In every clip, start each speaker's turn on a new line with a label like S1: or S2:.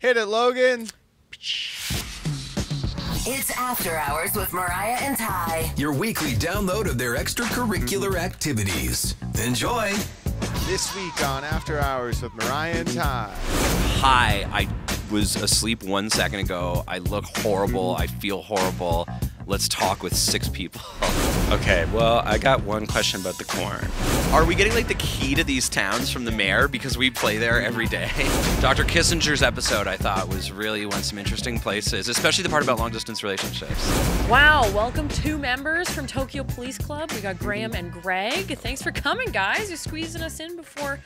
S1: Hit it, Logan.
S2: It's After Hours with Mariah and Ty.
S3: Your weekly download of their extracurricular activities. Enjoy.
S1: This week on After Hours with Mariah and Ty.
S4: Hi, I was asleep 1 second ago. I look horrible. I feel horrible. Let's talk with 6 people.
S5: Okay, well, I got one question about the corn.
S4: Are we getting like the key to these towns from the mayor because we play there every day? Dr. Kissinger's episode I thought was really went some interesting places, especially the part about long distance relationships.
S6: Wow, welcome 2 members from Tokyo Police Club. We got Graham and Greg. Thanks for coming, guys. You're squeezing us in before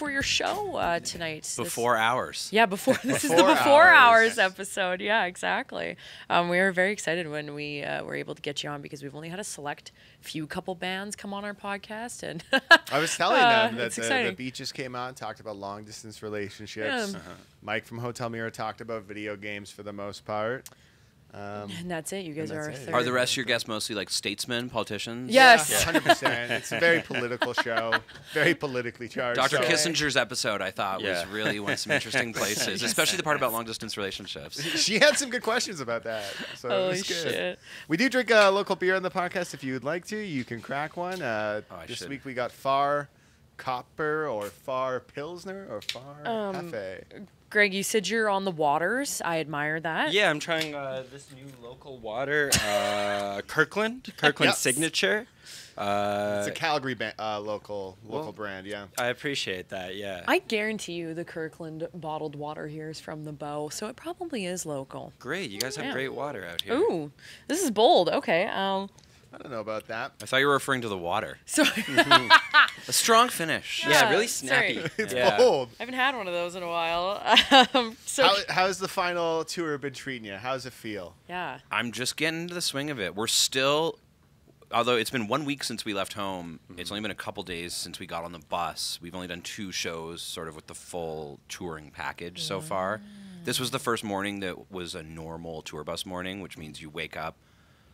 S6: your show tonight.
S4: Before hours.
S6: Yeah, before this is the Before Hours episode. Yeah, exactly. We were very excited when we were able to get you on because we've only had a select few couple bands come on our podcast, and
S1: I was telling them that the Beaches came out and talked about long distance relationships. Mike from Hotel Mirror talked about video games for the most part.
S6: And that's it. You guys are third.
S4: Are the rest of your guests mostly like statesmen, politicians?
S6: Yes.
S1: Yeah, 100%. It's a very political show, very politically charged.
S4: Dr. Kissinger's episode I thought was really went some interesting places, especially the part about long distance relationships.
S1: She had some good questions about that. So
S6: Holy
S1: it was good.
S6: shit.
S1: We do drink a local beer on the podcast. If you would like to, you can crack one. This week we got Fahr Copper or Fahr Pilsner or Fahr Cafe.
S6: Greg, you said you're on the waters. I admire that.
S5: Yeah, I'm trying this new local water, Kirkland
S1: Yep.
S5: Signature.
S1: It's a Calgary local brand, yeah.
S5: I appreciate that, yeah.
S6: I guarantee you the Kirkland bottled water here is from the Bow, so it probably is local.
S5: Great, you guys have great water out here.
S6: Ooh, this is bold. Okay.
S1: I don't know about that.
S4: I thought you were referring to the water.
S6: So
S4: A strong finish.
S5: Yeah, really
S6: sorry.
S5: snappy.
S1: It's
S5: yeah.
S1: bold.
S6: I haven't had one of those in a while.
S1: How's the final tour been treating you? How's it feel?
S6: Yeah.
S4: I'm just getting into the swing of it. We're still, although it's been 1 week since we left home, it's only been a couple days since we got on the bus. We've only done 2 shows sort of with the full touring package so far. This was the first morning that was a normal tour bus morning, which means you wake up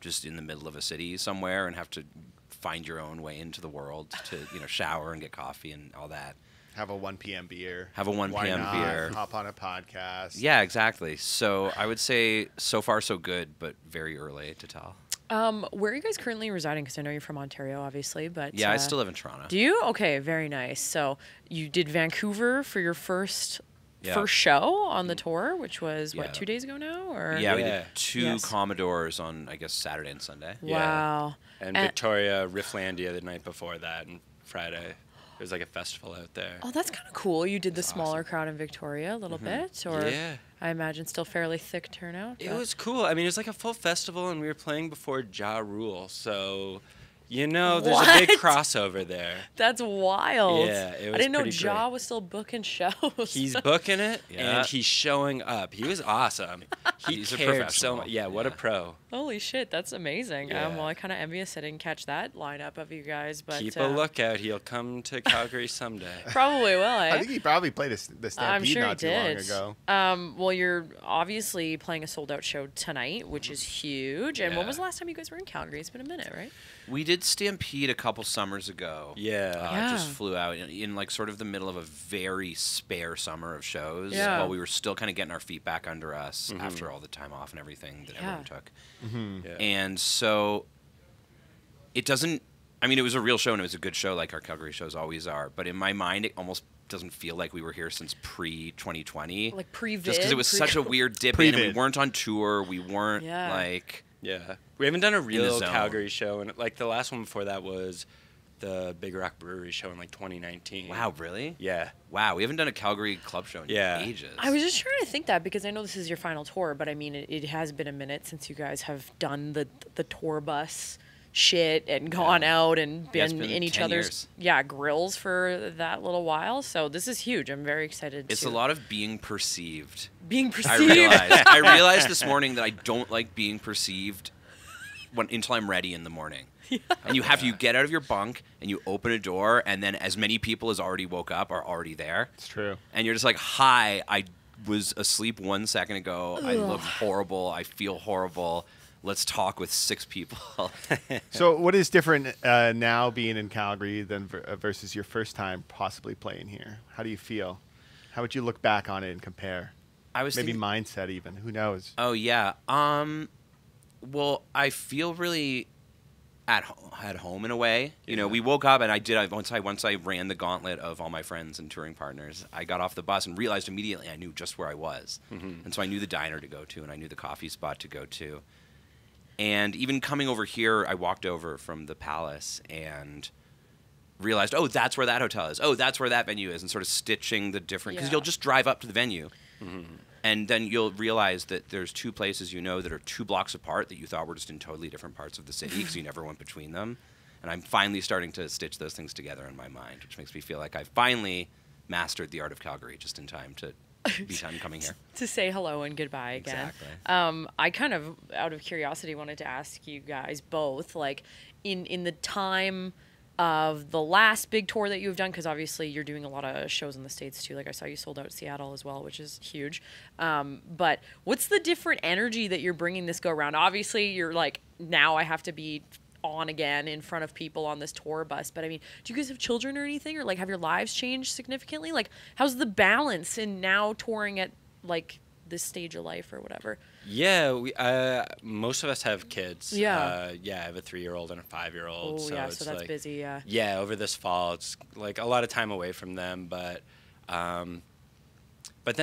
S4: just in the middle of a city somewhere and have to find your own way into the world to, shower and get coffee and all that.
S1: Have a 1 p.m. beer.
S4: Have a 1
S1: Why
S4: p.m.
S1: not?
S4: beer.
S1: Hop on a podcast.
S4: Yeah, exactly. So I would say so far so good, but very early to tell.
S6: Where are you guys currently residing? Because I know you're from Ontario, obviously, but
S4: Yeah, I still live in Toronto.
S6: Do you? Okay, very nice. So you did Vancouver for your first show on the tour, which was, 2 days ago now? Or?
S4: Yeah, we did 2 Commodores on, I guess, Saturday and Sunday.
S6: Wow.
S5: And Victoria, Rifflandia the night before that, and Friday. There's like a festival out there.
S6: Oh, that's kind of cool. You did the smaller crowd in Victoria a little bit, or I imagine still fairly thick turnout.
S5: It was cool. I mean, it was like a full festival, and we were playing before Ja Rule, so... there's a big crossover there.
S6: That's wild.
S5: Yeah, it was
S6: I didn't know
S5: pretty
S6: Ja
S5: great.
S6: was still booking shows.
S5: He's booking it, and he's showing up. He was awesome.
S4: He's a
S5: cared
S4: professional.
S5: so much. Yeah, what a pro.
S6: Holy shit, that's amazing.
S5: Yeah.
S6: Well, I'm kind of envious I didn't catch that lineup of you guys, but
S5: Keep a lookout. He'll come to Calgary someday.
S6: Probably will.
S1: I think he probably played the Stampede
S6: I'm sure
S1: not
S6: he
S1: too
S6: did.
S1: long ago.
S6: Well, you're obviously playing a sold-out show tonight, which is huge. And when
S4: Yeah.
S6: was the last time you guys were in Calgary? It's been a minute, right?
S4: We did Stampede a couple summers ago.
S5: Yeah.
S4: Just flew out in like sort of the middle of a very spare summer of shows
S6: Yeah.
S4: while we were still kind of getting our feet back under us after all the time off and everything that everyone took.
S5: Yeah.
S4: And so it doesn't, I mean, it was a real show and it was a good show like our Calgary shows always are. But in my mind, it almost doesn't feel like we were here since pre-2020.
S6: Like pre-vid?
S4: Just because it was such a weird dip in and we weren't on tour. We weren't like...
S5: Yeah. We haven't done a real
S4: zone.
S5: Calgary show, and like the last one before that was the Big Rock Brewery show in like 2019.
S4: Wow, really?
S5: Yeah.
S4: Wow, we haven't done a Calgary club show in ages.
S6: I was just trying to think that because I know this is your final tour, but I mean, it has been a minute since you guys have done the tour bus shit and gone out and been in each
S4: 10
S6: other's grills for that little while. So this is huge. I'm very excited.
S4: It's a lot of being perceived.
S6: Being perceived.
S4: I realized this morning that I don't like being perceived until I'm ready in the morning. And you get out of your bunk and you open a door and then as many people as already woke up are already there.
S1: It's true.
S4: And you're just like, hi, I was asleep 1 second ago. I look horrible. I feel horrible. Let's talk with 6 people.
S1: So what is different now being in Calgary than versus your first time possibly playing here? How do you feel? How would you look back on it and compare? maybe mindset even. Who knows?
S4: Oh yeah. Well, I feel really at home in a way. You know, we woke up and once I ran the gauntlet of all my friends and touring partners, I got off the bus and realized immediately I knew just where I was. And so I knew the diner to go to and I knew the coffee spot to go to. And even coming over here, I walked over from the Palace and realized, oh, that's where that hotel is. Oh, that's where that venue is, and sort of stitching the different, because you'll just drive up to the venue. And then you'll realize that there's two places that are 2 blocks apart that you thought were just in totally different parts of the city because you never went between them. And I'm finally starting to stitch those things together in my mind, which makes me feel like I've finally mastered the art of Calgary just in time to be done coming here.
S6: To say hello and goodbye again.
S4: Exactly.
S6: I kind of, out of curiosity, wanted to ask you guys both, like, in the time of the last big tour that you've done, because obviously you're doing a lot of shows in the States too. Like I saw you sold out Seattle as well, which is huge. But what's the different energy that you're bringing this go around? Obviously you're like, now I have to be on again in front of people on this tour bus. But I mean, do you guys have children or anything? Or like have your lives changed significantly? Like how's the balance in now touring at like this stage of life or whatever?
S5: Yeah, we most of us have kids.
S6: Yeah.
S5: I have a 3-year-old and a 5-year-old.
S6: Oh,
S5: so
S6: yeah,
S5: it's
S6: so that's
S5: like,
S6: busy, yeah.
S5: Yeah, over this fall, it's like a lot of time away from them, but then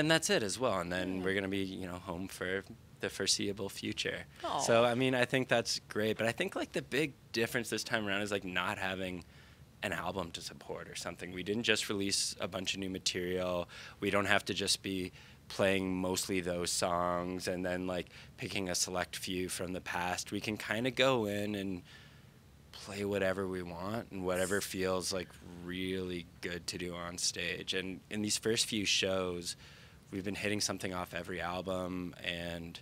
S5: that's it as well, and then we're gonna be home for the foreseeable future.
S6: Aww.
S5: So I mean, I think that's great, but I think like the big difference this time around is like not having an album to support or something. We didn't just release a bunch of new material. We don't have to just be playing mostly those songs and then like picking a select few from the past. We can kind of go in and play whatever we want and whatever feels like really good to do on stage. And in these first few shows, we've been hitting something off every album, and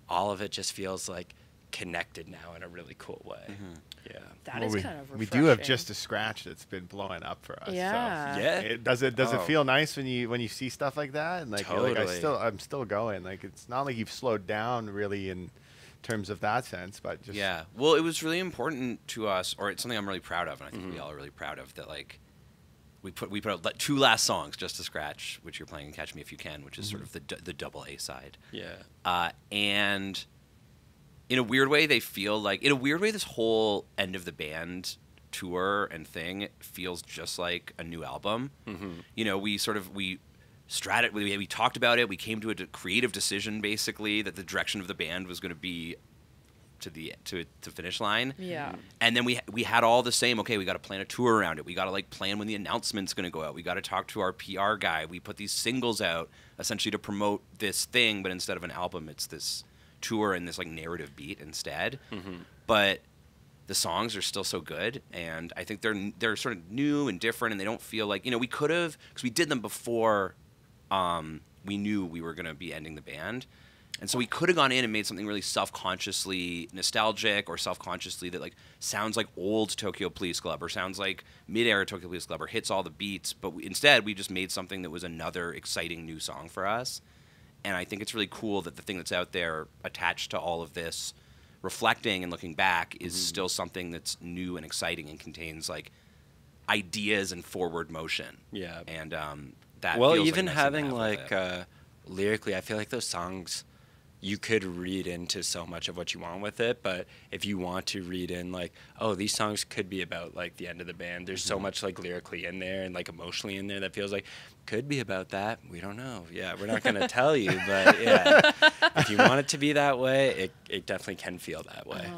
S5: all of it just feels like connected now in a really cool way. Yeah.
S6: That is kind of refreshing.
S1: We do have Just a Scratch that's been blowing up for us.
S6: Yeah.
S1: So
S5: Yeah.
S1: does it feel nice when you see stuff like that? And like,
S5: Totally.
S1: you're like I'm still going. Like it's not like you've slowed down really in terms of that sense, but just
S4: Well, it was really important to us, or it's something I'm really proud of, and I think we all are really proud of, that like we put out 2 last songs, Just a Scratch, which you're playing, and Catch Me If You Can, which is sort of the double A side.
S5: Yeah.
S4: And in a weird way, this whole end of the band tour and thing feels just like a new album. We talked about it. We came to a creative decision, basically, that the direction of the band was going to be to the finish line.
S6: Yeah.
S4: And then we had all the same. Okay, we got to plan a tour around it. We got to like plan when the announcement's going to go out. We got to talk to our PR guy. We put these singles out essentially to promote this thing, but instead of an album, it's this tour and this like narrative beat instead. But the songs are still so good, and I think they're sort of new and different, and they don't feel like we could have, because we did them before we knew we were going to be ending the band, and so we could have gone in and made something really self-consciously nostalgic or self-consciously that like sounds like old Tokyo Police Club or sounds like mid-era Tokyo Police Club or hits all the beats, but instead we just made something that was another exciting new song for us. And I think it's really cool that the thing that's out there attached to all of this, reflecting and looking back, is still something that's new and exciting and contains like ideas and forward motion.
S5: Yeah.
S4: And that
S5: well,
S4: feels
S5: even
S4: like nice
S5: having
S4: to have with it.
S5: lyrically, I feel like those songs, you could read into so much of what you want with it, but if you want to read in like, oh, these songs could be about like the end of the band, there's so much like lyrically in there and like emotionally in there that feels like could be about that. We don't know. Yeah, we're not going to tell you, but yeah, if you want it to be that way, it definitely can feel that way.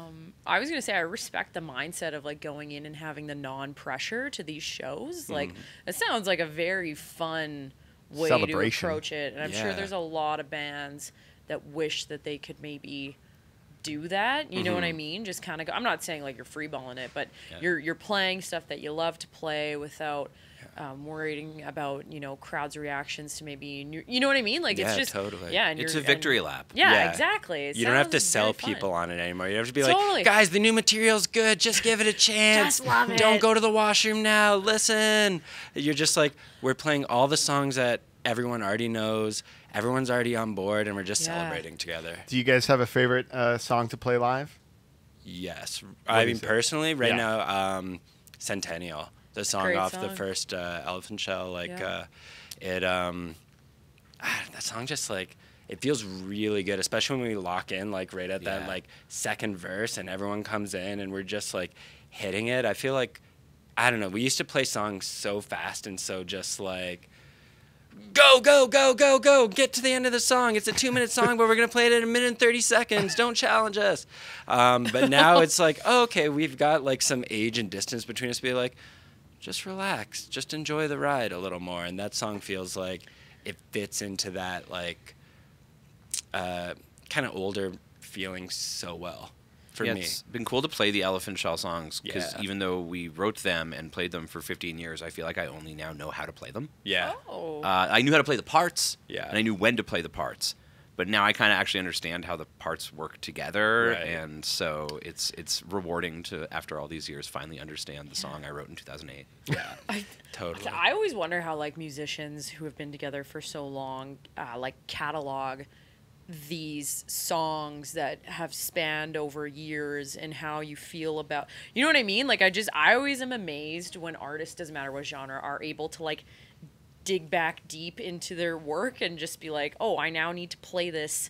S6: I was going to say I respect the mindset of like going in and having the non-pressure to these shows. Like it sounds like a very fun way to approach it, and I'm sure there's a lot of bands that wish that they could maybe do that. You know what I mean? Just kind of go. I'm not saying like you're freeballing it, but you're playing stuff that you love to play without worrying about crowds' reactions to maybe you know what I mean? Like it's just
S5: totally.
S6: Yeah, and
S4: it's a victory lap.
S6: Yeah, exactly.
S5: You don't have to sell people on it anymore. You don't have to be like, guys, the new material's good. Just give it a chance.
S6: Just love it.
S5: Don't go to the washroom now. Listen. You're just like, we're playing all the songs that everyone already knows. Everyone's already on board, and we're just celebrating together.
S1: Do you guys have a favorite song to play live?
S5: Yes. I mean, personally, right now, Centennial, the song off the first Elephant Shell, like, that song just, like, it feels really good, especially when we lock in like right at that like second verse and everyone comes in and we're just like hitting it. I feel like, I don't know, we used to play songs so fast and so just like, go, go, go, go, go, get to the end of the song. It's a 2-minute song, but we're going to play it in 1 minute and 30 seconds. Don't challenge us. But now it's like, oh, okay, we've got like some age and distance between us. Be like, just relax, just enjoy the ride a little more. And that song feels like it fits into that like kind of older feeling so well. For me.
S4: It's been cool to play the Elephant Shell songs because even though we wrote them and played them for 15 years, I feel like I only now know how to play them.
S5: Yeah.
S6: Oh.
S4: I knew how to play the parts,
S5: Yeah.
S4: and I knew when to play the parts. But now I kind of actually understand how the parts work together,
S5: Right.
S4: and so it's rewarding to, after all these years, finally understand the song I wrote in 2008.
S5: Yeah. Totally.
S6: I always wonder how like musicians who have been together for so long like catalog these songs that have spanned over years and how you feel about, you know what I mean? Like I always am amazed when artists, doesn't matter what genre, are able to like dig back deep into their work and just be like, oh, I now need to play this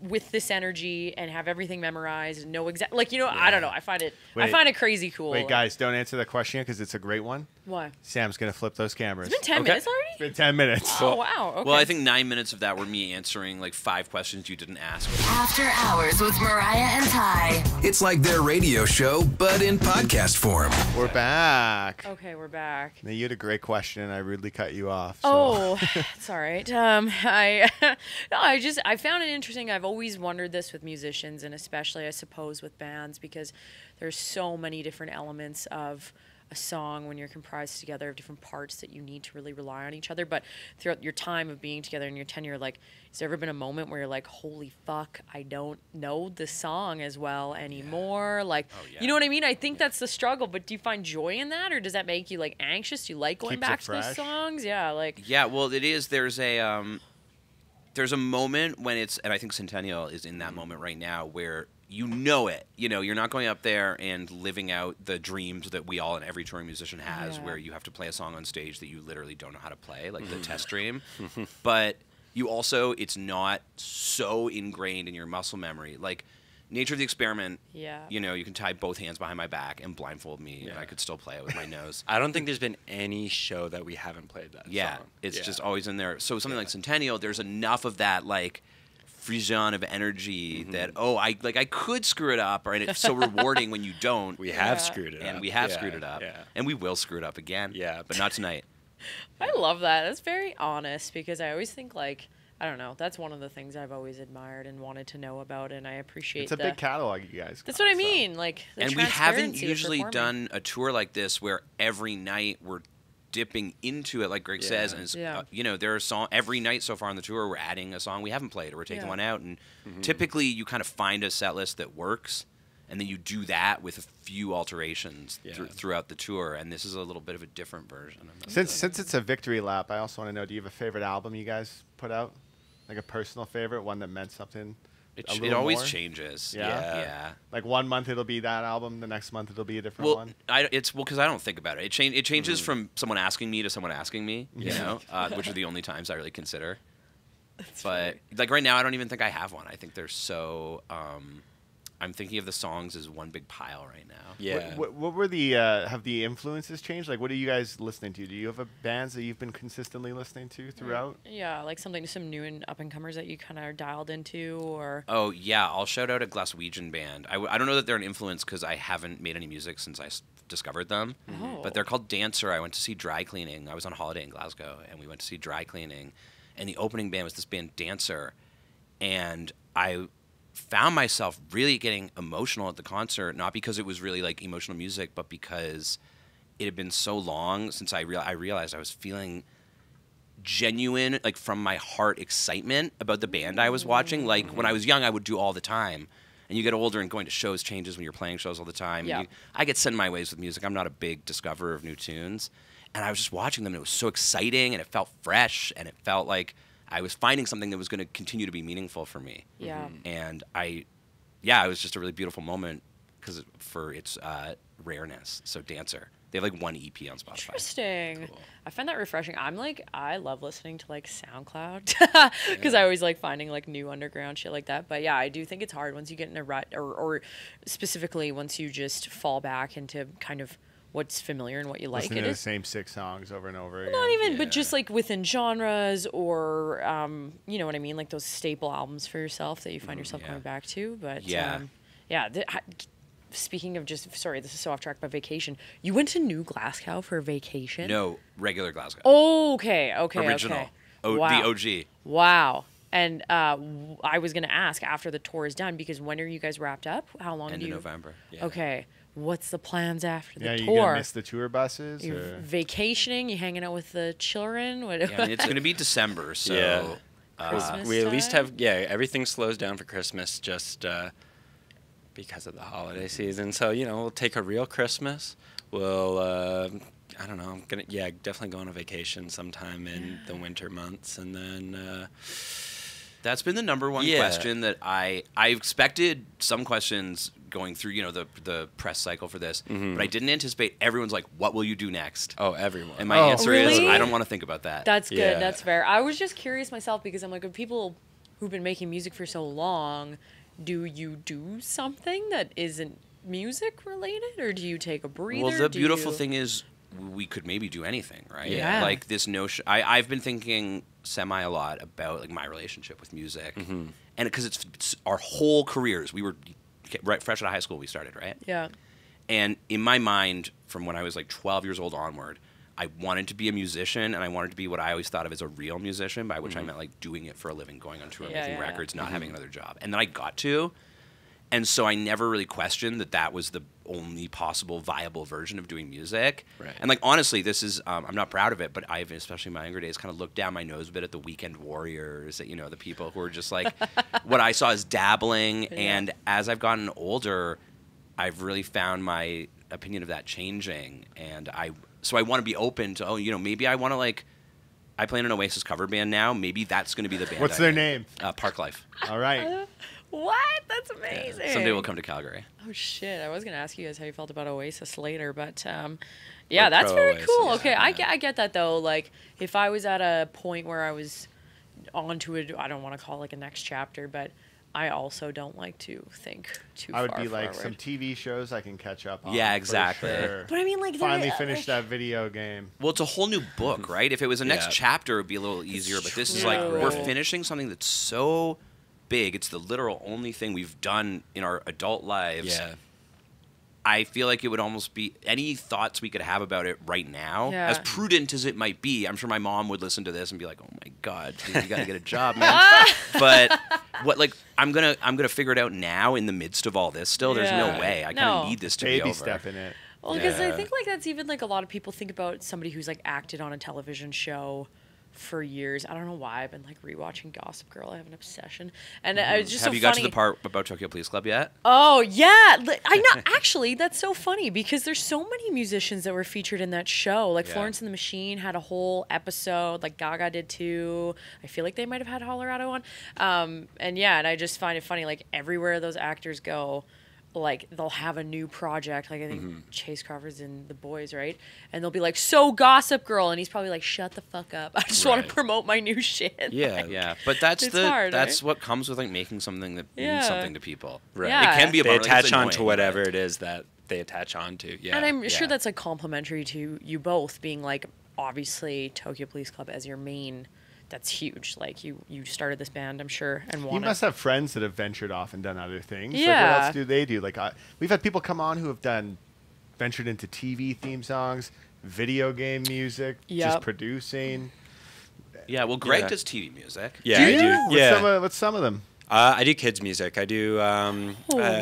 S6: with this energy and have everything memorized and know exactly, like, you know, I don't know. I find it crazy cool.
S1: Wait, guys, don't answer that question yet because it's a great one.
S6: Why?
S1: Sam's going to flip those cameras.
S6: It's been 10 minutes already?
S1: It's been 10 minutes.
S6: Oh, wow. Okay.
S4: Well, I think 9 minutes of that were me answering like 5 questions you didn't ask.
S2: After Hours with Mariah and Ty.
S3: It's like their radio show, but in podcast form.
S1: We're back.
S6: Okay, we're back.
S1: Now, you had a great question, and I rudely cut you off. So.
S6: Oh, it's all right. I found it interesting. I've always wondered this with musicians, and especially, I suppose, with bands, because there's so many different elements of a song when you're comprised together of different parts that you need to really rely on each other. But throughout your time of being together in your tenure, like, has there ever been a moment where you're like, holy fuck, I don't know the song as well anymore? Like, you know what I mean? I think that's the struggle, but do you find joy in that, or does that make you like anxious? Do you like going
S1: Keeps
S6: back
S1: it
S6: to those
S1: fresh.
S6: songs? Yeah, like.
S4: Yeah, well, it is. There's a moment when it's, and I think Centennial is in that moment right now where you know it. You know, you're not going up there and living out the dreams that we all and every touring musician has, where you have to play a song on stage that you literally don't know how to play, like the test dream. But you also, it's not so ingrained in your muscle memory. Like, Nature of the Experiment, you know, you can tie both hands behind my back and blindfold me, and I could still play it with my nose.
S5: I don't think there's been any show that we haven't played that song.
S4: It's just always in there. So something like Centennial, there's enough of that, like, frisson of energy that, I could screw it up, and it's so rewarding when you don't.
S5: We have screwed it up.
S4: And we have screwed it up. And we will screw it up again.
S5: Yeah.
S4: But not tonight.
S6: I love that. That's very honest, because I always think, like, I don't know, that's one of the things I've always admired and wanted to know about, and I appreciate
S1: It's a big catalog, you guys.
S6: That's what I mean. Like, the
S4: and we haven't
S6: transparency of
S4: usually
S6: performing.
S4: done a tour like this where every night we're dipping into it, like Greg says, and it's, you know, there are every night so far on the tour we're adding a song we haven't played, or we're taking one out, and typically you kind of find a set list that works, and then you do that with a few alterations throughout the tour, and this is a little bit of a different version of that.
S1: Since it's a victory lap, I also want to know, do you have a favorite album you guys put out? Like a personal favorite, one that meant something?
S4: It always changes.
S1: Yeah? Like 1 month it'll be that album, the next month it'll be a different one?
S4: Because I don't think about it. It changes from someone asking me to someone asking me, you know, which are the only times I really consider. But like right now, I don't even think I have one. I think they're so. I'm thinking of the songs as one big pile right now.
S5: Yeah.
S1: What were the have the influences changed? Like, what are you guys listening to? Do you have bands that you've been consistently listening to throughout?
S6: Yeah, like some new and up and comers that you kind of are dialed into, or.
S4: Oh yeah, I'll shout out a Glaswegian band. I don't know that they're an influence because I haven't made any music since I discovered them. But they're called Dancer. I went to see Dry Cleaning. I was on holiday in Glasgow, and we went to see Dry Cleaning, and the opening band was this band Dancer, and I found myself really getting emotional at the concert, not because it was really like emotional music, but because it had been so long since I realized I was feeling genuine, like from my heart, excitement about the band I was watching. Like when I was young, I would do all the time. And you get older and going to shows changes when you're playing shows all the time.
S6: Yeah.
S4: I get set in my ways with music. I'm not a big discoverer of new tunes. And I was just watching them, and it was so exciting, and it felt fresh, and it felt like I was finding something that was going to continue to be meaningful for me.
S6: Yeah.
S4: And it was just a really beautiful moment for its rareness. So Dancer. They have like one EP on Spotify.
S6: Interesting.
S4: Cool.
S6: I find that refreshing. I love listening to like SoundCloud because I always like finding like new underground shit like that. But yeah, I do think it's hard once you get in a rut, or specifically once you just fall back into kind of what's familiar and what you like.
S1: Listening to the same 6 songs over and over again.
S6: Not even, but just like within genres, or you know what I mean, like those staple albums for yourself that you find yourself going back to. But speaking of just, sorry, this is so off track, but vacation. You went to New Glasgow for a vacation?
S4: No, regular Glasgow.
S6: Oh, okay.
S4: Original.
S6: Wow.
S4: The OG.
S6: Wow. And I was going to ask after the tour is done, because when are you guys wrapped up? How long
S4: End
S6: do you?
S4: of November. Yeah.
S6: Okay. What's the plans after the
S1: Yeah,
S6: tour?
S1: you gonna miss the tour buses?
S6: You're vacationing? You hanging out with the children? What?
S4: Yeah, I mean, it's going to be December, so
S6: Christmas
S5: we at least
S6: time?
S5: have everything slows down for Christmas just because of the holiday season. So we'll take a real Christmas. We'll I don't know. I'm gonna definitely go on a vacation sometime in the winter months, and then
S4: that's been the number one question that I expected some questions going through the press cycle for this, but I didn't anticipate everyone's like, what will you do next?
S5: Oh, everyone.
S4: And my answer is,
S6: really?
S4: I don't want to think about that.
S6: That's good.
S5: Yeah.
S6: That's fair. I was just curious myself, because I'm like, of people who've been making music for so long, do you do something that isn't music related, or do you take a breather?
S4: Well, the beautiful thing is we could maybe do anything, right?
S6: Yeah.
S4: Like this notion, I've been thinking semi a lot about like my relationship with music, and because it's our whole careers. We were right fresh out of high school. We started, right?
S6: Yeah.
S4: And in my mind, from when I was like 12 years old onward, I wanted to be a musician, and I wanted to be what I always thought of as a real musician, by which I meant like doing it for a living, going on tour, making records, not having another job. And then I got to, and so I never really questioned that was the only possible viable version of doing music.
S5: Right.
S4: And like honestly, this is I'm not proud of it, but I've, especially in my younger days, kind of looked down my nose a bit at the weekend warriors, the people who are just like what I saw as dabbling. And as I've gotten older, I've really found my opinion of that changing, and so I want to be open to, maybe I want to I play in an Oasis cover band now. Maybe that's going to be the band.
S1: What's their name?
S4: Park Life.
S1: All right.
S6: What? That's amazing.
S4: Someday we'll come to Calgary.
S6: Oh shit! I was gonna ask you guys how you felt about Oasis later, but that's
S5: pro
S6: very
S5: Oasis,
S6: cool. Okay,
S5: yeah.
S6: I get that though. Like, if I was at a point where I was onto it, I don't want to call it like a next chapter, but I also don't like to think too far
S1: I would be like,
S6: forward.
S1: some TV shows I can catch up on.
S4: Yeah,
S1: for
S4: exactly.
S1: sure.
S6: But I mean, like,
S1: Finally finish that video game.
S4: Well, it's a whole new book, right? If it was a next
S5: Yeah.
S4: chapter, it would be a little easier. But this is like,
S6: true.
S4: we're finishing something that's so big. It's the literal only thing we've done in our adult lives.
S5: Yeah.
S4: I feel like it would almost be any thoughts we could have about it right now,
S6: Yeah.
S4: as prudent as it might be. I'm sure my mom would listen to this and be like, "Oh my God, dude, you got to get a job, man." But I'm gonna figure it out now in the midst of all this. Still, there's no
S6: Yeah.
S4: way. I kind
S6: No.
S4: of need this to be
S1: Baby
S4: over.
S1: step in it.
S6: Well, because I
S5: Yeah.
S6: think like that's even like a lot of people think about somebody who's like acted on a television show for years. I don't know why I've been like rewatching Gossip Girl. I have an obsession, and it's just
S4: Have
S6: so
S4: you got
S6: funny.
S4: to the part about Tokyo Police Club yet?
S6: Oh yeah, I know. Actually, that's so funny because there's so many musicians that were featured in that show. Like
S4: Yeah.
S6: Florence and the Machine had a whole episode. Like Gaga did too. I feel like they might have had Colorado on. And I just find it funny. Like everywhere those actors go, like they'll have a new project. Like I think Chase Crawford's in The Boys, right? And they'll be like, "So Gossip Girl," and he's probably like, "Shut the fuck up! I just want
S4: Right.
S6: to promote my new shit."
S5: Yeah.
S4: Yeah, but that's
S6: It's hard,
S4: that's
S6: right?
S4: what comes with like making something that
S6: Yeah.
S4: means something to people.
S5: Right.
S6: Yeah.
S4: It can be a
S5: They
S4: bummer, like, it's
S5: attach on to
S4: annoying,
S5: whatever
S4: but-
S5: it is that they attach on to. Yeah.
S6: And I'm sure
S5: yeah.
S6: that's like complimentary to you both, being like obviously Tokyo Police Club as your main. That's huge. Like you started this band, I'm sure, and
S1: You
S6: want
S1: must have friends that have ventured off and done other things. Like,
S6: Yeah.
S1: what else do they do? Like, we've had people come on who have ventured into TV theme songs, video game music, just
S6: Yep.
S1: producing.
S4: Yeah, well, Greg
S5: Yeah.
S4: does TV music.
S5: Yeah,
S1: Do
S5: I
S1: you?
S5: do. Yeah.
S1: What's some of them?
S5: I do kids music. I do. I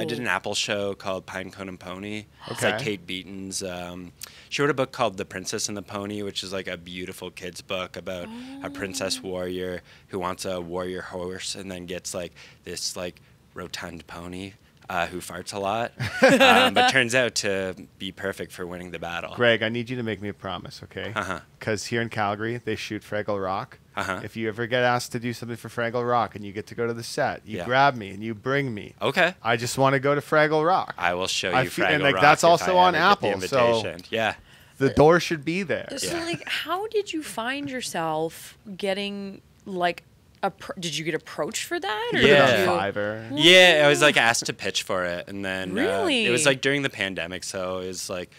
S5: did
S6: Oh.
S5: an Apple show called Pinecone and Pony. It's like
S1: Okay.
S5: Kate Beaton's. She wrote a book called The Princess and the Pony, which is like a beautiful kids book about a princess warrior who wants a warrior horse and then gets like this like rotund pony who farts a lot, but turns out to be perfect for winning the battle.
S1: Greg, I need you to make me a promise, okay?
S5: Uh-huh.
S1: Because here in Calgary, they shoot Fraggle Rock.
S5: Uh-huh.
S1: If you ever get asked to do something for Fraggle Rock and you get to go to the set, you
S5: Yeah.
S1: grab me and you bring me.
S5: Okay.
S1: I just want to go to Fraggle Rock.
S5: I will show you
S1: I feel-
S5: Fraggle
S1: and, like,
S5: Rock
S1: that's
S5: if
S1: also
S5: I
S1: on
S5: ever get the
S1: Apple, so-
S5: invitation. Yeah.
S1: The door should be there.
S6: So, like, how did you find yourself getting, like, did you get approached for that? Or
S5: Yeah.
S6: did you...
S1: Fiverr.
S5: Yeah, I was like asked to pitch for it, and then
S6: Really?
S5: it was like during the pandemic, so it was like,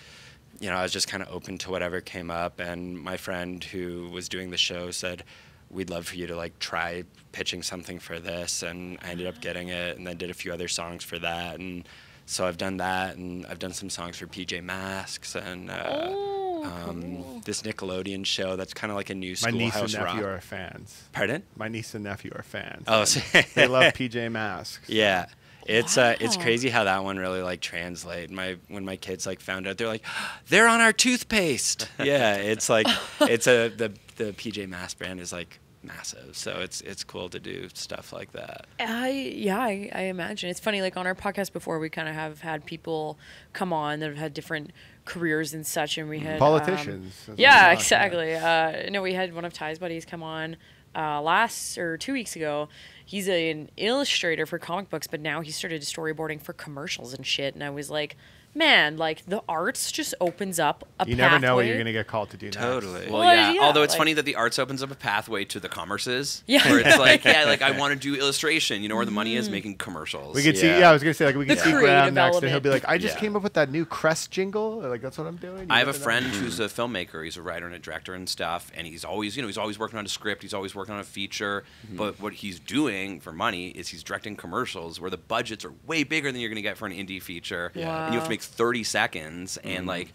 S5: I was just kind of open to whatever came up. And my friend who was doing the show said, "We'd love for you to like try pitching something for this," and I ended up getting it, and then did a few other songs for that, and so I've done that, and I've done some songs for PJ Masks and
S6: cool.
S5: this Nickelodeon show that's kind of like a new
S1: My niece
S5: schoolhouse
S1: and nephew
S5: rock.
S1: are fans.
S5: Pardon?
S1: My niece and nephew are fans.
S5: Oh,
S1: They love PJ Masks.
S5: Yeah. It's
S6: Wow.
S5: crazy how that one really like translate. When my kids like found out, they're like, they're on our toothpaste. Yeah, it's like the PJ Masks brand is like massive, so it's cool to do stuff like that.
S6: I imagine. It's funny, like on our podcast before, we kind of have had people come on that have had different careers and such, and we had
S1: Politicians. That's
S6: yeah,
S1: what
S6: exactly. No, we had one of Ty's buddies come on 2 weeks ago. He's an illustrator for comic books, but now he started storyboarding for commercials and shit. And I was like, man, like the arts just opens up a
S1: You never know what
S6: pathway.
S1: you're gonna get called to do.
S5: Totally.
S1: Next.
S4: Well,
S6: Well,
S4: yeah.
S6: yeah,
S4: Although it's
S6: like-
S4: funny that the arts opens up a pathway to the commerces.
S6: Yeah.
S4: Where it's like, like I want to do illustration. You know where the money is? Making commercials.
S1: We could see.
S5: Yeah.
S1: Yeah, I was gonna say like we could
S6: The
S1: see Graham
S6: creative
S1: next, and he'll be
S6: element.
S1: like, "I just
S5: Yeah.
S1: came up with that new Crest jingle." Like that's what I'm doing. You
S4: I have a
S1: never know.
S4: friend who's a filmmaker. He's a writer and a director and stuff, and he's always, he's always working on a script. He's always working on a feature. But what he's doing for money is he's directing commercials where the budgets are way bigger than you're going to get for an indie feature,
S6: Yeah.
S4: and you have
S6: Wow.
S4: to make 30 seconds, and like,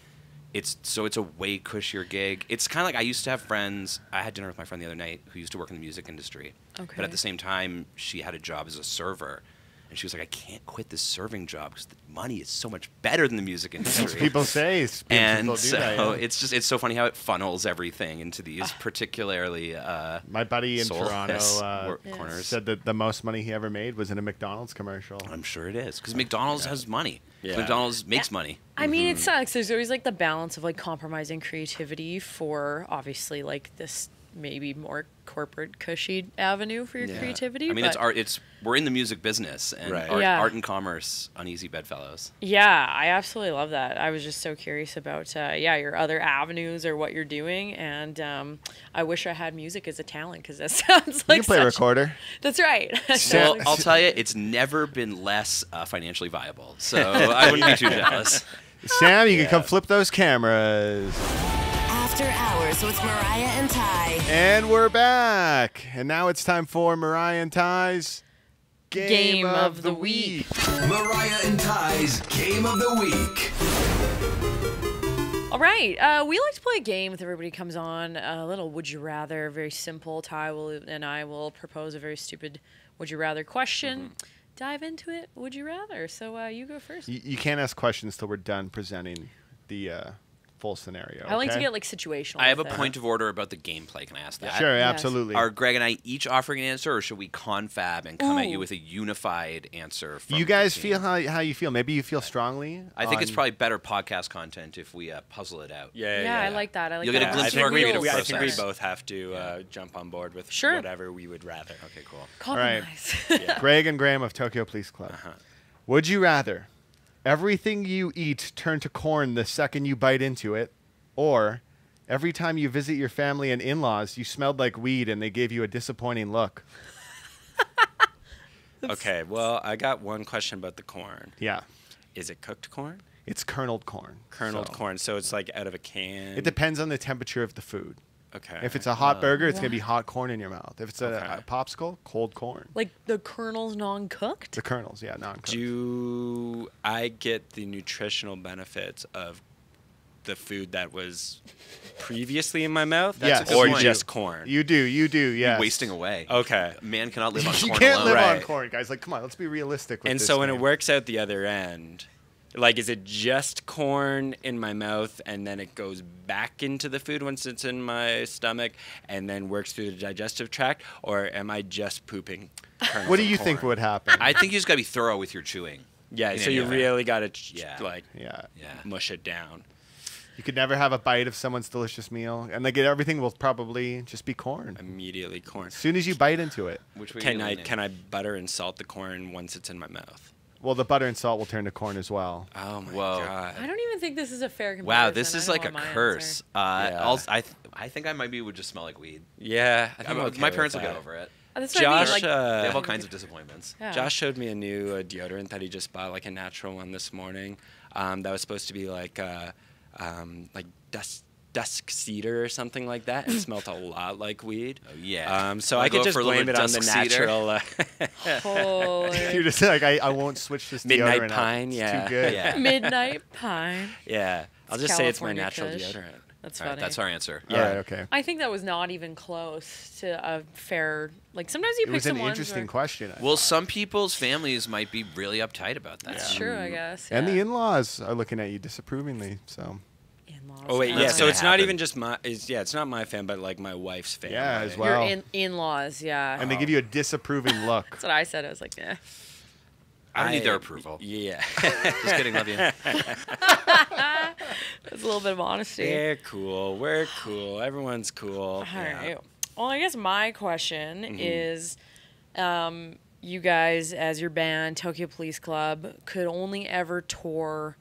S4: it's a way cushier gig. It's kind of like I used to have friends. I had dinner with my friend the other night who used to work in the music industry,
S6: Okay.
S4: but at the same time, she had a job as a server. And she was like, I can't quit this serving job because the money is so much better than the music industry.
S1: People say.
S4: And
S1: People do
S4: so
S1: that, yeah.
S4: it's so funny how it funnels everything into these particularly
S1: My buddy in Toronto
S4: corners.
S1: said that the most money he ever made was in a McDonald's commercial.
S4: I'm sure it is because McDonald's has money.
S5: Yeah.
S4: McDonald's makes money.
S6: I mean, it sucks. There's always like the balance of like compromising creativity for obviously like this maybe more corporate cushy avenue for your
S5: Yeah.
S6: creativity.
S4: I mean,
S6: but
S4: it's art. We're in the music business and
S5: Right.
S6: Yeah.
S4: art and commerce, uneasy bedfellows.
S6: Yeah, I absolutely love that. I was just so curious about your other avenues or what you're doing, and I wish I had music as a talent because that sounds like
S1: You can play
S6: such-
S1: recorder.
S6: That's right.
S4: Well, I'll tell you, it's never been less financially viable. So I wouldn't be too jealous.
S1: Sam, you can come flip those cameras.
S2: After Hours with Mariah and Ty.
S1: And we're back. And now it's time for Mariah and Ty's
S6: Game of the Week.
S3: Mariah and Ty's Game of the Week.
S6: All right. We like to play a game with everybody who comes on. A little would you rather, very simple. Ty and I will propose a very stupid would you rather question. Dive into it. Would you rather? So you go first.
S1: You can't ask questions till we're done presenting the full scenario.
S6: I like to
S1: okay?
S6: get like situational.
S4: I have a
S6: with it.
S4: point of order about the gameplay. Can I ask that?
S1: Sure,
S6: Yes.
S1: absolutely.
S4: Are Greg and I each offering an answer, or should we confab and come at you
S6: Ooh.
S4: with a unified answer? From
S1: You guys
S4: the
S1: feel
S4: team?
S1: how you feel. Maybe you feel strongly.
S4: I think it's
S1: on-
S4: probably better podcast content if we puzzle it out.
S6: Yeah, I like that. I like
S4: You'll get a
S6: that.
S4: glimpse
S5: I
S4: of our
S5: think, we,
S4: creative
S5: I think we
S4: process.
S5: both have to jump on board with
S6: Sure.
S5: whatever we would rather.
S4: Okay, cool.
S6: Compromise.
S1: Greg and Graham of Tokyo Police Club. Would you rather everything you eat turn to corn the second you bite into it, or every time you visit your family and in-laws, you smelled like weed and they gave you a disappointing look?
S5: Okay, well, I got one question about the corn.
S1: Yeah.
S5: Is it cooked corn?
S1: It's kerneled corn.
S5: Kerneled
S1: So
S5: corn, so it's like out of a can.
S1: It depends on the temperature of the food.
S5: Okay.
S1: If it's a hot burger, it's going to be hot corn in your mouth. If it's
S5: Okay.
S1: a popsicle, cold corn.
S6: Like the kernel's non-cooked.
S1: The kernels, yeah, non-cooked.
S5: Do I get the nutritional benefits of the food that was previously in my mouth?
S1: Yes.
S5: Or
S4: point.
S5: just corn?
S1: You do, yes.
S4: Wasting away.
S5: Okay.
S4: A man cannot live on
S1: You
S4: corn
S1: can't
S4: alone.
S1: live on
S5: Right.
S1: corn, guys. Like, come on, let's be realistic with
S5: And
S1: this
S5: so when
S1: game.
S5: it works out the other end, like, is it just corn in my mouth and then it goes back into the food once it's in my stomach and then works through the digestive tract? Or am I just pooping kernels
S1: What do
S5: of
S1: you
S5: corn?
S1: think would happen?
S4: I think you just got to be thorough with your chewing.
S5: Yeah,
S4: in
S5: so
S4: any
S5: you
S4: event.
S5: really got to,
S4: Yeah.
S5: like,
S1: Yeah.
S5: mush it down.
S1: You could never have a bite of someone's delicious meal, and like everything will probably just be corn.
S5: Immediately corn.
S1: As soon as you bite into it.
S4: Which way
S5: Can
S4: you
S5: I
S4: leaning?
S5: can I butter and salt the corn once it's in my mouth?
S1: Well, the butter and salt will turn to corn as well.
S5: Oh my
S4: Whoa.
S5: god.
S6: I don't even think this is a fair comparison.
S4: Wow, this
S6: I
S4: is
S6: don't
S4: like a
S6: want my
S4: curse.
S6: answer.
S5: Yeah.
S4: I think I maybe would just smell like weed.
S5: Yeah, I think I'm okay
S4: My
S5: with
S4: parents will
S5: that.
S4: get over it.
S6: That's what I mean,
S5: Josh,
S6: like,
S4: They have all
S5: uh,
S4: kinds of disappointments.
S6: yeah.
S5: Josh showed me a new deodorant that he just bought, like a natural one this morning. That was supposed to be like dusk ceder or something like that. It smelled a lot like weed.
S4: Oh, yeah.
S5: So
S4: Wanna
S5: I could
S4: go
S5: just
S4: for a little
S5: blame it on the
S4: dusk cedar?
S5: natural
S6: Holy
S1: You're just like, I won't switch this
S5: Midnight
S1: deodorant out.
S5: pine,
S1: It's
S5: yeah.
S1: too good.
S4: Yeah.
S6: midnight pine.
S5: yeah. I'll
S6: It's
S5: just say it's my
S6: California
S5: natural
S6: Kush.
S5: deodorant.
S6: That's
S4: All
S6: funny.
S4: right, that's our answer.
S1: All right, okay.
S6: I think that was not even close to a fair. Like sometimes you
S1: It
S6: pick
S1: was an
S6: some ones
S1: interesting
S6: where-
S1: question.
S4: Well, some people's families might be really uptight about that.
S6: That's true, I guess.
S1: And the
S6: yeah.
S1: in-laws are looking at you disapprovingly. So
S6: In-laws.
S5: Oh wait,
S6: yeah.
S5: yeah.
S4: That's
S5: So
S4: gonna
S5: it's not
S4: happen.
S5: even just my. It's not my fan, but like my wife's family.
S1: Yeah, as
S6: Your
S1: well.
S6: in-laws, yeah.
S1: and they give you a disapproving look.
S6: That's what I said. I was like, yeah.
S4: I don't need their approval.
S5: Yeah.
S4: Just kidding, love you.
S6: That's a little bit of honesty.
S5: They're cool. We're cool. Everyone's cool.
S6: All
S5: Yeah.
S6: right. Well, I guess my question
S5: Mm-hmm.
S6: is, you guys, as your band, Tokyo Police Club, could only ever tour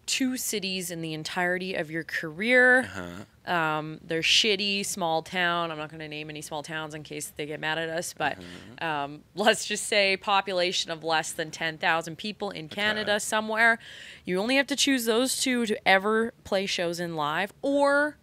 S6: 2 cities in the entirety of your career.
S5: Uh-huh.
S6: They're shitty, small town. I'm not going to name any small towns in case they get mad at us, but let's just say population of less than 10,000 people in Canada somewhere. You only have to choose those 2 to ever play shows in live, or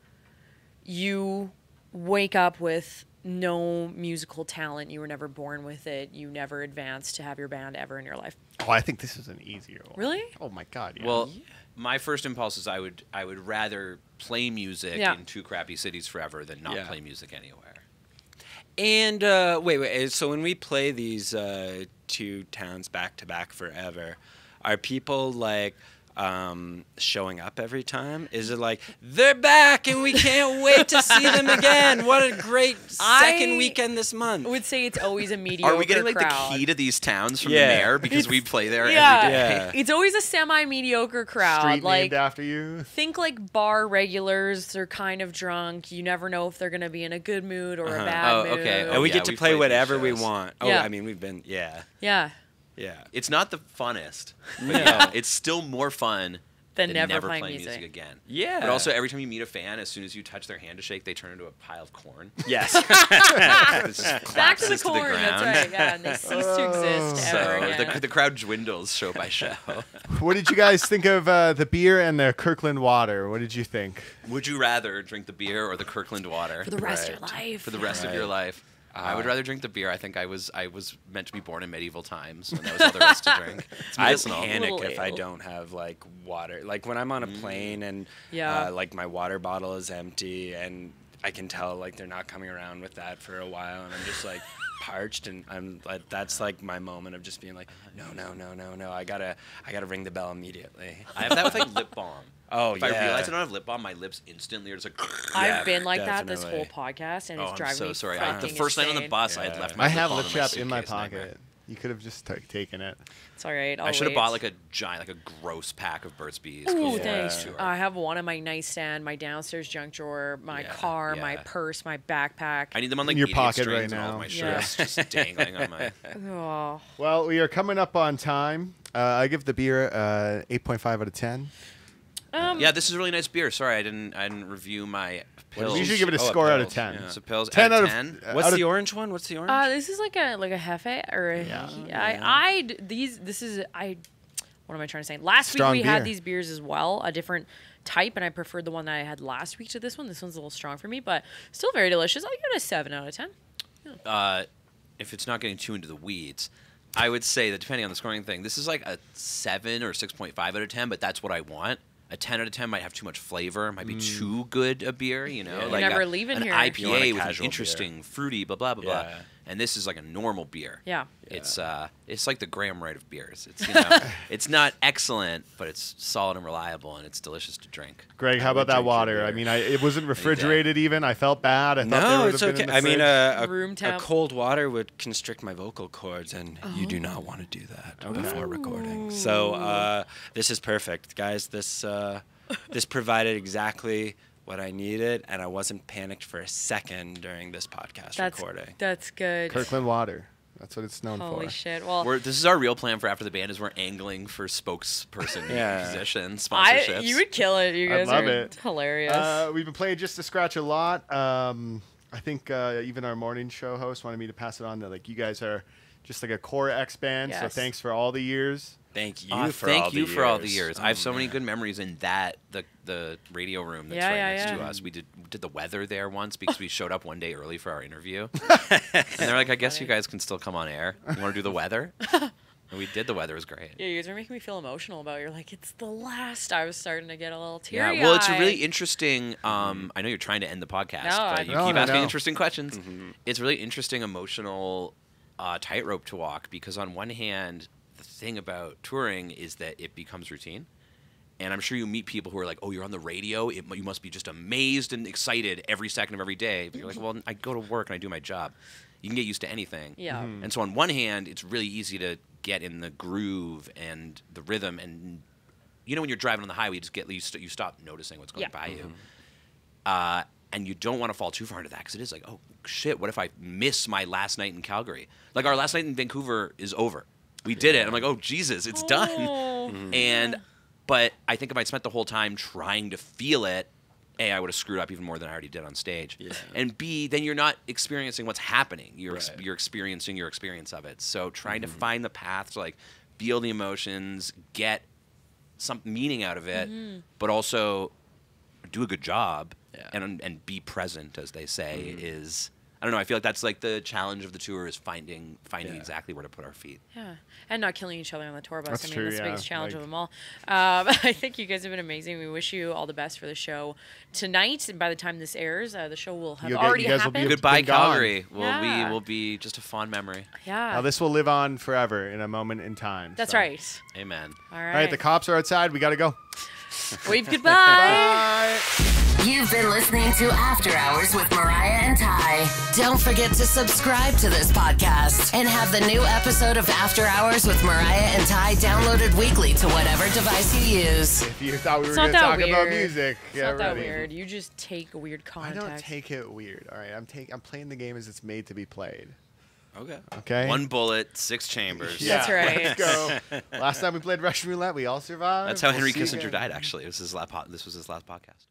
S6: you wake up with no musical talent. You were never born with it. You never advanced to have your band ever in your life.
S1: Oh, I think this is an easier one.
S6: Really?
S1: Oh my God. Yeah.
S4: Well, my first impulse is I would rather play music
S6: Yeah.
S4: in 2 crappy cities forever than not
S5: Yeah.
S4: play music anywhere.
S5: And wait. So when we play these 2 towns back to back forever, are people like showing up every time? Is it like they're back and we can't wait to see them again? What a great second weekend this month.
S6: I would say it's always a mediocre
S4: Are we getting like
S6: crowd.
S4: the key to these towns from
S5: Yeah.
S4: the mayor because we play there
S6: Yeah.
S4: every day?
S5: Yeah.
S6: It's always a semi-mediocre crowd.
S1: Street
S6: like
S1: named after you.
S6: think like bar regulars. They're kind of drunk. You never know if they're gonna be in a good mood or a bad
S4: Oh,
S6: mood.
S4: okay.
S5: and we
S4: yeah,
S5: get to
S4: we've
S5: play
S4: played these
S5: whatever we
S4: shows.
S5: want. Oh,
S6: Yeah.
S5: I mean, we've been, yeah.
S6: Yeah.
S4: It's not the funnest. But
S5: No.
S4: yeah, it's still more fun
S6: Then
S4: than
S6: never
S4: playing
S6: playing
S4: music
S6: music.
S4: again.
S5: Yeah.
S4: But also, every time you meet a fan, as soon as you touch their hand to shake, they turn into a pile of corn.
S5: Yes.
S4: It just
S6: Back to the
S4: collapses
S6: corn.
S4: ground.
S6: That's right. Yeah, and they cease to exist ever
S4: So
S6: again.
S4: the crowd dwindles show by show.
S1: What did you guys think of the beer and the Kirkland Water? What did you think?
S4: Would you rather drink the beer or the Kirkland water
S6: For the rest of your life.
S4: for the rest of your
S5: Right.
S4: life? I would rather drink the beer. I think I was meant to be born in medieval times when there was all there was to drink. It's
S5: I
S4: medicinal.
S5: panic
S6: Little
S5: if I
S6: ale.
S5: don't have like water. Like when I'm on a plane and
S6: Yeah.
S5: like my water bottle is empty and I can tell like they're not coming around with that for a while and I'm just like parched and I'm like that's like my moment of just being like no I gotta ring the bell immediately.
S4: I have that with like lip balm.
S5: Oh
S4: If
S5: yeah.
S4: I realize I don't have lip balm, my lips instantly are just like.
S6: I've been like that this
S5: definitely.
S6: whole podcast, and
S4: Oh,
S6: it's
S4: I'm
S6: driving
S4: so
S6: me
S4: sorry.
S6: fucking
S4: The first night on the
S6: insane.
S4: bus, I had
S5: Yeah.
S4: left my
S1: I
S4: lip
S1: have
S4: balm
S1: lip
S4: in
S1: chap in my
S4: suitcase, nightmare.
S1: pocket. You could have just taken it.
S6: It's all right.
S4: I should have
S6: wait.
S4: bought like a giant, like a gross pack of Burt's Bees.
S6: Ooh,
S4: before
S6: thanks.
S4: this tour.
S6: I have one in my nightstand, my downstairs junk drawer, my
S4: Yeah,
S6: car, my
S4: yeah.
S6: purse, my backpack.
S4: I need them on like
S1: In your
S4: medium
S1: pocket
S4: strings
S1: right
S4: and all of
S1: now.
S4: my
S6: Yeah.
S4: shirts just dangling on my.
S6: Oh,
S1: Well, we are coming up on time. I give the beer 8.5 out of 10.
S4: Yeah, this is a really nice beer. Sorry, I didn't review my pills.
S1: We usually give it a
S5: Oh,
S1: score out of
S5: pills.
S1: 10.
S4: Yeah. So pills
S1: 10
S4: out
S1: out
S4: of
S1: of-
S4: 10.
S5: What's
S1: out of-
S5: the orange one? What's the orange?
S6: this is like a hefe or a, what am I trying to say? Last
S1: Strong
S6: week we had
S1: beer.
S6: these beers as well, a different type, and I preferred the one that I had last week to this one. This one's a little strong for me, but still very delicious. I'll give it a 7 out of 10.
S4: If it's not getting too into the weeds, I would say that depending on the scoring thing, this is like a 7 or 6.5 out of 10, but that's what I want. A 10 out of 10 might have too much flavor, might be too good a beer, you know?
S5: Yeah.
S4: Like
S6: You're never
S4: a,
S6: leaving
S4: an
S6: here.
S5: You want a
S4: IPA with an
S5: casual
S4: interesting, fruity, blah, blah, blah, blah.
S5: Yeah.
S4: And this is like a normal beer.
S6: Yeah.
S4: It's like the Graham Wright of beers. It's, you know, it's not excellent, but it's solid and reliable, and it's delicious to drink.
S1: Greg, how
S5: would
S1: about that
S5: drink your
S1: water?
S5: beer.
S1: I mean, it wasn't refrigerated even. I felt bad. I thought they
S5: No,
S1: would
S5: it's
S1: have been
S5: okay.
S1: in the
S5: I mean,
S1: fridge.
S6: Room
S5: a
S6: temp.
S5: cold water would constrict my vocal cords, and you do not want to do that before recording. So this is perfect, guys. This provided exactly what I needed, and I wasn't panicked for a second during this podcast recording.
S6: That's good.
S1: Kirkland Water. That's what it's known
S6: Holy
S1: for.
S6: shit. Well,
S4: This is our real plan for After the Band is we're angling for spokesperson position, sponsorships.
S6: you would kill it. You guys
S1: love
S6: are
S1: it.
S6: hilarious.
S1: We've been playing Just to Scratch a lot. I think even our morning show host wanted me to pass it on that like you guys are just like a core X band. So
S6: Yes.
S1: thanks for all the years.
S5: Thank you
S4: Thank you for all the years. I have so many good memories in the radio room that's right next to us. We did the weather there once because we showed up one day early for our interview. And they're like, I guess you guys can still come on air. You want to do the weather? And we did the weather. It was great.
S6: Yeah, you guys are making me feel emotional about it. You're like, it's the last. I was starting to get a little teary-eyed.
S4: Yeah, well, it's a really interesting. I know you're trying to end the podcast, but you keep asking interesting questions. It's really interesting, emotional tightrope to walk because on one hand, the thing about touring is that it becomes routine. And I'm sure you meet people who are like, oh, you're on the radio. You must be just amazed and excited every second of every day. But you're like, well, I go to work and I do my job. You can get used to anything.
S6: Yeah.
S4: And so on one hand, it's really easy to get in the groove and the rhythm. And, you know, when you're driving on the highway, you stop noticing what's going by you. And you don't want to fall too far into that because it is like, oh, shit, what if I miss my last night in Calgary? Like, our last night in Vancouver is over. We did it. I'm like, oh, Jesus, it's done. But I think if I'd spent the whole time trying to feel it, A, I would have screwed up even more than I already did on stage. Yeah. And B, then you're not experiencing what's happening. You're experiencing your experience of it. So trying to find the path to like feel the emotions, get some meaning out of it, but also do a good job and be present, as they say, is... I don't know. I feel like that's like the challenge of the tour is finding exactly where to put our feet.
S6: Yeah, and not killing each other on the tour bus.
S1: That's
S6: I mean, that's
S1: true,
S6: the biggest challenge
S1: like-
S6: of them all. I think you guys have been amazing. We wish you all the best for the show tonight. And by the time this airs, the show will have already
S1: you guys will be
S6: happened.
S4: Goodbye,
S1: been gone.
S4: Calgary.
S6: Yeah.
S4: We will be just a fond memory.
S6: Yeah,
S1: Now this will live on forever in a moment in time.
S6: that's
S1: so.
S6: right.
S4: Amen.
S6: All right.
S1: All right, the cops are outside. We got to go.
S6: Wave goodbye.
S1: Bye.
S2: You've been listening to After Hours with Mariah and Ty. Don't forget to subscribe to this podcast and have the new episode of After Hours with Mariah and Ty downloaded weekly to whatever device you use.
S1: If you thought we were
S6: It's
S1: going
S6: not
S1: to
S6: that
S1: talk about
S6: weird.
S1: music,
S6: It's not that weird. You just take weird
S1: I
S6: context.
S1: don't take it weird. All right, I'm playing the game as it's made to be played.
S4: Okay.
S1: Okay.
S4: One bullet, 6 chambers.
S1: Yeah,
S6: That's right.
S1: Let's go. Last time we played Russian roulette, we all survived.
S4: That's how
S1: We'll
S4: Henry
S1: see you
S4: Kissinger
S1: again.
S4: died, actually. This was his last podcast.